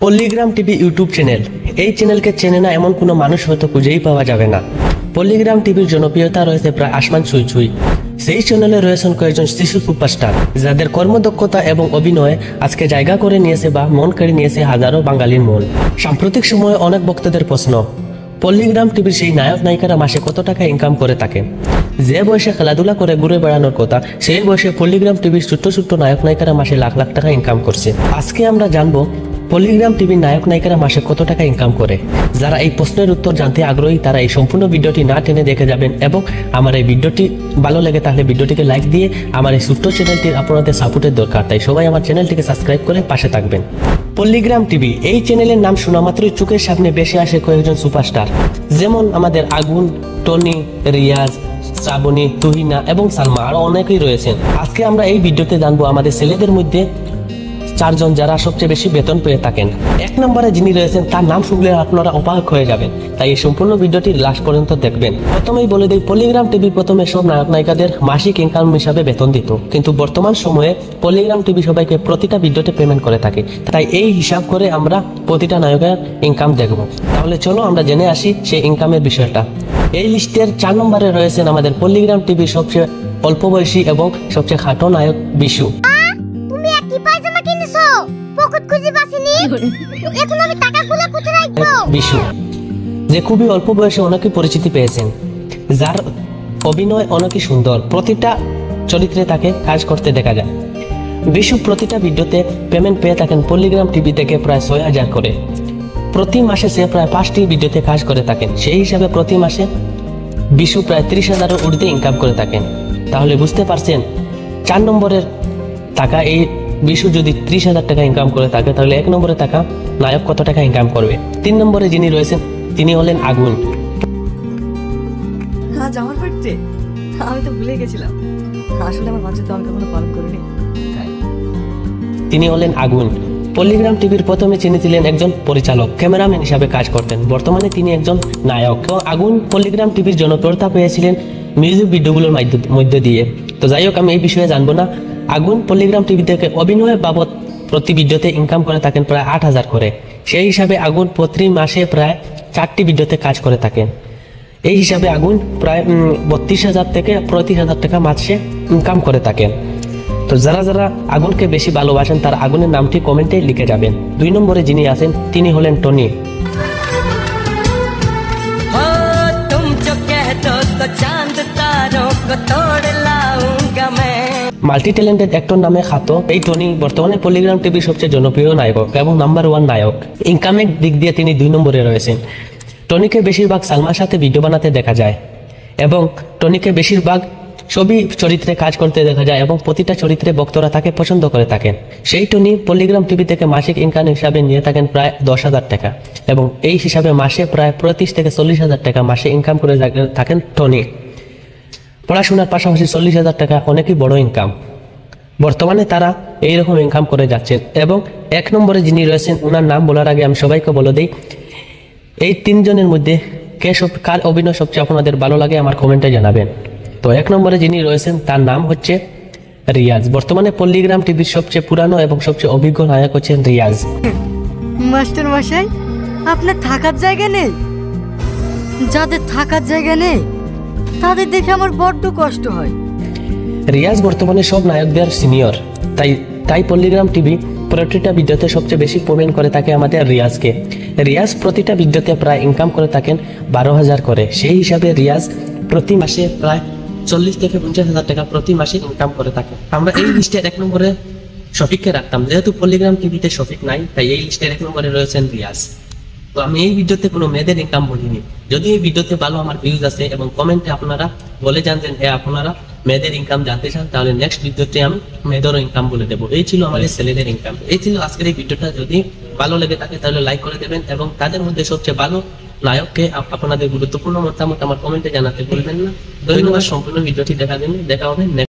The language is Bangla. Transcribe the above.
পল্লীগ্রাম টিভি ইউটিউব চ্যানেল। এই চ্যানেলকে চেনে না এমন কোনো মানুষ হয়তো খুঁজেই পাওয়া যাবে না। পল্লীগ্রাম টিভির জনপ্রিয়তা রয়েছে প্রায় আসমান ছুঁই ছুঁই। সেই চ্যানেলে রয়েছেন কয়েকজন শিশু সুপারস্টার, যাদের কর্মদক্ষতা এবং অভিনয় আজকে জায়গা করে নিয়েছে বা মন কেড়ে নিয়েছে হাজারো বাঙালির মন। সাম্প্রতিক সময়ে অনেক ভক্তদের প্রশ্ন, পল্লীগ্রাম টিভির সেই নায়ক নায়িকারা মাসে কত টাকা ইনকাম করে থাকে? যে বয়সে খেলাধুলা করে ঘুরে বেড়ানোর কথা, সেই বয়সে পল্লীগ্রাম টিভির ছোট্ট ছোট্ট নায়ক নায়িকারা মাসে লাখ লাখ টাকা ইনকাম করছে। আজকে আমরা জানবো পল্লীগ্রাম টিভির নায়ক নায়িকারা মাসে কত টাকা ইনকাম করে। যারা এই প্রশ্নের উত্তর জানতে আগ্রহী তারা এই সম্পূর্ণ ভিডিওটি না টেনে দেখে যাবেন, এবং আমার এই ভিডিওটি ভালো লাগে তাহলে ভিডিওটিকে লাইক দিয়ে আমার এই ছোট্ট চ্যানেলটির আপনাদের সাপোর্টের দরকার, তাই সবাই আমার চ্যানেলটিকে সাবস্ক্রাইব করে পাশে থাকবেন। পল্লীগ্রাম টিভি এই চ্যানেলের নাম শোনা মাত্রই চোখের সামনে বেশি আসে কয়েকজন সুপারস্টার, যেমন আমাদের আগুন, টনি, রিয়াজ, শ্রাবণী, তুহিনা এবং সালমা, আরো অনেকেই রয়েছেন। আজকে আমরা এই ভিডিওতে জানবো আমাদের ছেলেদের মধ্যে চারজন যারা সবচেয়ে বেশি বেতন পেয়ে থাকেন। এক নম্বরে যিনি রয়েছেন তার নাম শুনলে আপনারা অবাক হয়ে যাবেন, তাই এই সম্পূর্ণ ভিডিওটি লাস্ট পর্যন্ত দেখবেন। প্রথমেই বলে দেই, পল্লীগ্রাম টিভি প্রথমে সব নায়ক নায়িকাদের মাসিক ইনকাম হিসাবে বেতন দিত, কিন্তু বর্তমান সময়ে পল্লীগ্রাম টিভি সবাইকে প্রতিটা ভিডিওতে পেমেন্ট করে থাকে, তাই এই হিসাব করে আমরা প্রতিটা নায়কের ইনকাম দেখব। তাহলে চলো আমরা জেনে আসি সেই ইনকামের বিষয়টা। এই লিস্টের 4 নম্বরে রয়েছেন আমাদের পল্লীগ্রাম টিভির সবচেয়ে অল্প বয়সী এবং সবচেয়ে খাটো নায়ক বিশু। বিশু, যে খুবই অল্প বয়সে অনেকে পরিচিতি পেয়েছেন, যার অভিনয় অনেকই সুন্দর, প্রতিটা চরিত্রে তাকে কাজ করতে দেখা যায়। বিশু প্রতিটা ভিডিওতে পেমেন্ট পেয়ে থাকেন পল্লীগ্রাম টিভি থেকে প্রায় 6,000 করে। প্রতি মাসে সে প্রায় 5টি ভিডিওতে কাজ করে থাকেন, সেই হিসাবে প্রতি মাসে বিশু প্রায় 30,000-এর ঊর্ধ্বে ইনকাম করে থাকেন। তাহলে বুঝতে পারছেন 4 নম্বরের টাকা এই বিশু যদি 30,000 টাকা ইনকাম করে থাকে, তাহলে 1 নম্বরে টাকা নায়ক কত টাকা ইনকাম করবে। 3 নম্বরে যিনি রয়েছেন তিনি হলেন আগুন। আজ আমার বার্থডে, আমি তো ভুলে গেছিলাম। আসলে আমার বাচ্চা তো আমি কখনো পালন করিনি। তিনি হলেন আগুন। পল্লীগ্রাম টিভির প্রথমে তিনি ছিলেন একজন পরিচালক, ক্যামেরাম্যান হিসাবে কাজ করতেন, বর্তমানে তিনি একজন নায়ক। আগুন পল্লীগ্রাম টিভির জনপ্রিয়তা পেয়েছিলেন মিউজিক ভিডিওগুলোর মধ্য দিয়ে। তো যাই হোক, আমি এই বিষয়ে জানবো না। আগুন পল্লীগ্রাম টিভি থেকে অভিনয় বাবদ প্রতি ভিডিওতে ইনকাম করে থাকেন প্রায় 8,000 করে। সেই হিসাবে আগুন প্রতি মাসে প্রায় 4টি ভিডিওতে কাজ করে থাকেন। এই হিসাবে আগুন প্রায় 32,000 থেকে 35,000 টাকা মাসে ইনকাম করে থাকেন। তো যারা যারা আগুনকে বেশি ভালোবাসেন তারা আগুনের নামটি কমেন্টে লিখে যাবেন। 2 নম্বরে যিনি আছেন তিনি হলেন টনি। মাল্টি ট্যালেন্টেড অ্যাক্টর নামে খ্যাত এই টনি বর্তমানে পল্লীগ্রাম টিভির সবচেয়ে জনপ্রিয় নায়ক এবং নাম্বার 1 নায়ক। ইনকামের দিক দিয়ে তিনি 2 নম্বরে রয়েছেন। টনিকে বেশিরভাগ সালমার সাথে ভিডিও বানাতে দেখা যায়, এবং টনিকে বেশিরভাগ ছবি চরিত্রে কাজ করতে দেখা যায়, এবং প্রতিটা চরিত্রে ভক্তরা তাকে পছন্দ করে থাকেন। সেই টনি পল্লীগ্রাম টিভি থেকে মাসিক ইনকাম হিসাবে নিয়ে থাকেন প্রায় 10,000 টাকা, এবং এই হিসাবে মাসে প্রায় 35 থেকে 40,000 টাকা মাসে ইনকাম করে থাকেন টনি। পড়াশোনার পাশাপাশি 40,000 টাকা অনেকই বড় ইনকাম। বর্তমানে তারা এইরকম ইনকাম করে যাচ্ছেন। এবং 1 নম্বরে যিনি রয়েছেন, ওনার নাম বলার আগে আমি সবাইকে বলে দিই, এই 3 জনের মধ্যে কার অভিনয় সবচেয়ে আপনাদের ভালো লাগে আমার কমেন্টে জানাবেন। তো 1 নম্বরে যিনি রয়েছেন তার নাম হচ্ছে রিয়াজ। বর্তমানে পল্লীগ্রাম টিভির সবচেয়ে পুরানো এবং সবচেয়ে অভিজ্ঞ নায়ক হচ্ছেন রিয়াজ। মাস্টার মশাই, আপনার থাকার জায়গা নেই? যাদের থাকার জায়গা নেই তাদের দেখে আমার বড্ড কষ্ট হয়। রিয়াজ বর্তমানে সব নায়কদের সিনিয়র, তাই পল্লীগ্রাম টিভি প্রতিটা ভিডিওতে সবচেয়ে বেশি পেমেন্ট করে থাকে আমাদের রিয়াজকে। রিয়াজ প্রতিটা ভিডিওতে প্রায় ইনকাম করে থাকেন 12,000 করে। সেই হিসাবে রিয়াজ প্রতি মাসে প্রায় 40 থেকে 50,000 টাকা প্রতি মাসে ইনকাম করে থাকে। আমরা এই লিস্টের 1 নম্বরে শফিককে রাখতাম, যেহেতু পল্লীগ্রাম টিভিতে শফিক নাই, তাই এই লিস্টের 1 নম্বরে রয়েছেন রিয়াজ। তো আমি এই ভিডিওতে কোনো মেয়েদের ইনকাম বলিনি। যদি এই ভিডিওতে ভালো আমার ভিউজ আছে এবং কমেন্টে আপনারা বলে যান যে আপনারা মেয়েদের ইনকাম জানতে চান, তাহলে নেক্সট ভিডিওতে আমি মেয়েদেরও ইনকাম বলে দেবো। এই ছিল আমাদের ছেলেদের ইনকাম। এই ছিল আজকের এই ভিডিওটা। যদি ভালো লেগে থাকে তাহলে লাইক করে দেবেন, এবং তাদের মধ্যে সবচেয়ে ভালো নায়ককে আপনাদের গুরুত্বপূর্ণ মতামত আমার কমেন্টে জানাতে ভুলবেন না। ধন্যবাদ। সম্পূর্ণ ভিডিওটি দেখা হবে।